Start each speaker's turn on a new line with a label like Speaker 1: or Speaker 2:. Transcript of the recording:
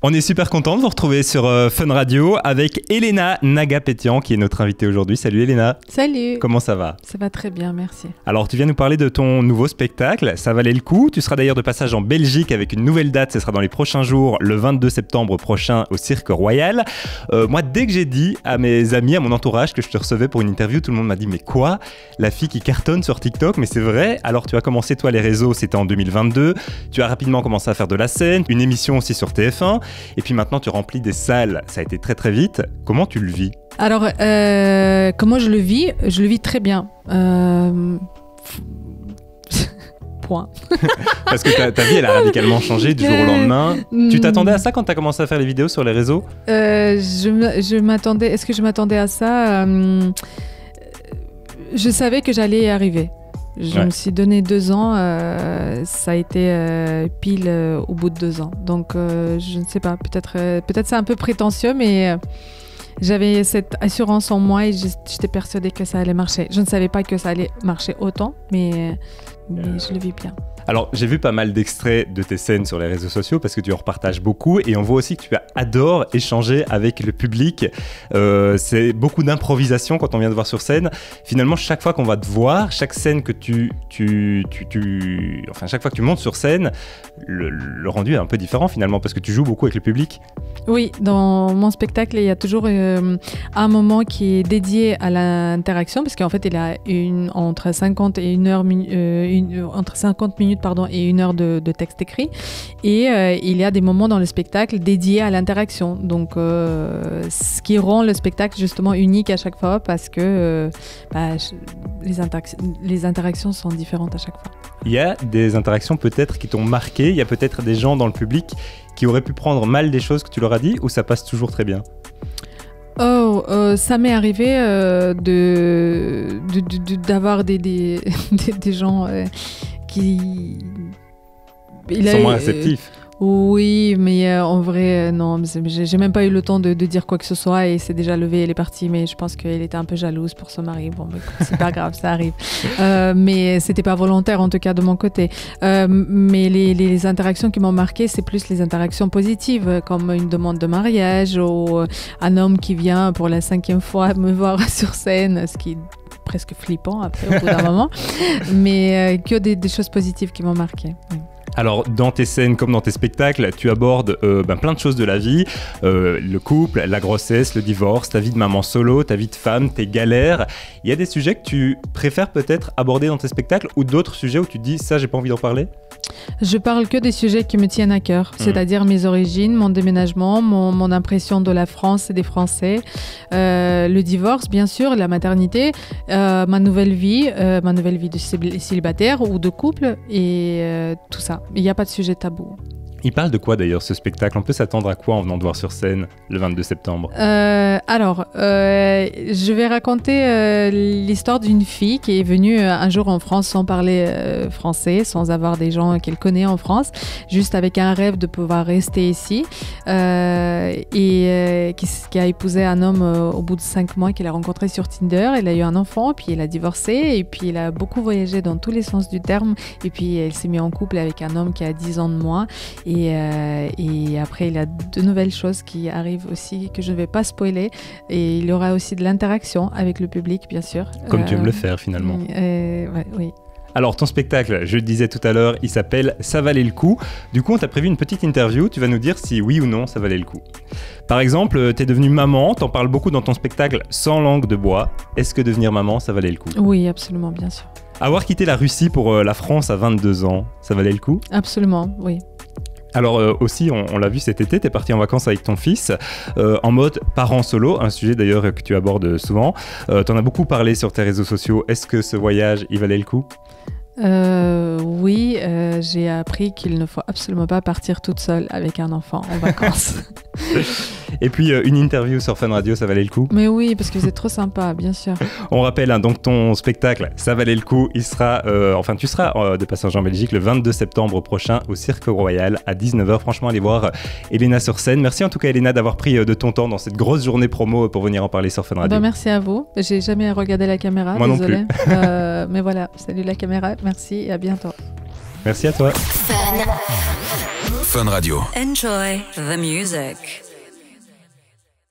Speaker 1: On est super content de vous retrouver sur Fun Radio avec Elena Nagapetian qui est notre invitée aujourd'hui. Salut Elena.
Speaker 2: Salut.
Speaker 1: Comment ça va?
Speaker 2: Ça va très bien, merci.
Speaker 1: Alors tu viens nous parler de ton nouveau spectacle, ça valait le coup. Tu seras d'ailleurs de passage en Belgique avec une nouvelle date, ce sera dans les prochains jours, le 22 septembre prochain au Cirque Royal. Moi, dès que j'ai dit à mes amis, à mon entourage que je te recevais pour une interview, tout le monde m'a dit mais quoi? La fille qui cartonne sur TikTok? Mais c'est vrai. Alors tu as commencé toi les réseaux, c'était en 2022. Tu as rapidement commencé à faire de la scène, une émission aussi sur TF1. Et puis maintenant, tu remplis des salles. Ça a été très très vite. Comment tu le vis?
Speaker 2: Alors, comment je le vis? Je le vis très bien. Point.
Speaker 1: Parce que ta vie, elle a radicalement changé du jour au lendemain. Tu t'attendais à ça quand tu as commencé à faire les vidéos sur les réseaux?
Speaker 2: Je m'attendais. Est-ce que je m'attendais à ça? Je savais que j'allais y arriver. Je me suis donné 2 ans, ça a été pile au bout de 2 ans. Donc je ne sais pas, peut-être c'est un peu prétentieux, mais j'avais cette assurance en moi et j'étais persuadée que ça allait marcher. Je ne savais pas que ça allait marcher autant, mais je le vis bien.
Speaker 1: Alors, j'ai vu pas mal d'extraits de tes scènes sur les réseaux sociaux parce que tu en repartages beaucoup et on voit aussi que tu adores échanger avec le public. C'est beaucoup d'improvisation quand on vient te voir sur scène. Finalement, chaque fois qu'on va te voir, chaque scène que enfin, chaque fois que tu montes sur scène, le rendu est un peu différent finalement parce que tu joues beaucoup avec le public.
Speaker 2: Oui, dans mon spectacle, il y a toujours un moment qui est dédié à l'interaction parce qu'en fait, il y a entre 50 et 1 heure, entre 50 minutes et 1 heure de texte écrit. Et il y a des moments dans le spectacle dédiés à l'interaction. Donc, ce qui rend le spectacle justement unique à chaque fois parce que les interactions sont différentes à chaque fois.
Speaker 1: Il y a des interactions peut-être qui t'ont marqué. Il y a peut-être des gens dans le public qui auraient pu prendre mal des choses que tu leur as dit ou ça passe toujours très bien?
Speaker 2: Ça m'est arrivé d'avoir des gens qui...
Speaker 1: Ils sont moins réceptifs.
Speaker 2: Oui, mais en vrai, non, j'ai même pas eu le temps de dire quoi que ce soit et c'est déjà levé, elle est partie, mais je pense qu'elle était un peu jalouse pour son mari. Bon, c'est pas grave, ça arrive. Mais c'était pas volontaire, en tout cas, de mon côté. Mais les interactions qui m'ont marqué, c'est plus les interactions positives, comme une demande de mariage ou un homme qui vient pour la 5e fois me voir sur scène, ce qui est presque flippant après, au bout d'un moment. Mais que des choses positives qui m'ont marqué. Oui.
Speaker 1: Alors, dans tes scènes comme dans tes spectacles, tu abordes plein de choses de la vie, le couple, la grossesse, le divorce, ta vie de maman solo, ta vie de femme, tes galères. Il y a des sujets que tu préfères peut-être aborder dans tes spectacles ou d'autres sujets où tu te dis « ça, j'ai pas envie d'en parler » ?
Speaker 2: Je parle que des sujets qui me tiennent à cœur, c'est-à-dire mes origines, mon déménagement, mon impression de la France et des Français, le divorce, bien sûr, la maternité, ma nouvelle vie de célibataire ou de couple et tout ça. Il n'y a pas de sujet tabou.
Speaker 1: Il parle de quoi d'ailleurs ce spectacle? On peut s'attendre à quoi en venant te voir sur scène le 22 septembre?
Speaker 2: Je vais raconter l'histoire d'une fille qui est venue un jour en France sans parler français, sans avoir des gens qu'elle connaît en France, juste avec un rêve de pouvoir rester ici et qui a épousé un homme au bout de 5 mois qu'elle a rencontré sur Tinder. Elle a eu un enfant, puis elle a divorcé et puis elle a beaucoup voyagé dans tous les sens du terme et puis elle s'est mise en couple avec un homme qui a 10 ans de moins. Et après, il y a de nouvelles choses qui arrivent aussi que je ne vais pas spoiler. Et il y aura aussi de l'interaction avec le public, bien sûr.
Speaker 1: Comme tu aimes le faire, finalement.
Speaker 2: Oui.
Speaker 1: Alors, ton spectacle, je le disais tout à l'heure, il s'appelle « Ça valait le coup ». Du coup, on t'a prévu une petite interview. Tu vas nous dire si oui ou non, ça valait le coup. Par exemple, t'es devenue maman. T'en parles beaucoup dans ton spectacle « Sans langue de bois ». Est-ce que devenir maman, ça valait le coup?
Speaker 2: Oui, absolument, bien sûr.
Speaker 1: Avoir quitté la Russie pour la France à 22 ans, ça valait le coup?
Speaker 2: Absolument, oui.
Speaker 1: Alors aussi, on l'a vu cet été, t'es parti en vacances avec ton fils en mode parent solo, un sujet d'ailleurs que tu abordes souvent. T'en as beaucoup parlé sur tes réseaux sociaux. Est-ce que ce voyage, il valait le coup?
Speaker 2: Oui, j'ai appris qu'il ne faut absolument pas partir toute seule avec un enfant en vacances.
Speaker 1: Et puis une interview sur Fun Radio, ça valait le coup?
Speaker 2: Mais oui, parce que c'est trop sympa, bien sûr.
Speaker 1: On rappelle donc ton spectacle, ça valait le coup. Il sera, tu seras de passage en Belgique le 22 septembre prochain au Cirque Royal à 19h. Franchement, allez voir Elena sur scène. Merci en tout cas Elena d'avoir pris de ton temps dans cette grosse journée promo pour venir en parler sur Fun Radio.
Speaker 2: Merci à vous. J'ai jamais regardé la caméra,
Speaker 1: moi
Speaker 2: désolée.
Speaker 1: Non plus.
Speaker 2: Mais voilà, salut la caméra, merci et à bientôt.
Speaker 1: Merci à toi.
Speaker 3: Fun. Fun Radio.
Speaker 4: Enjoy the music.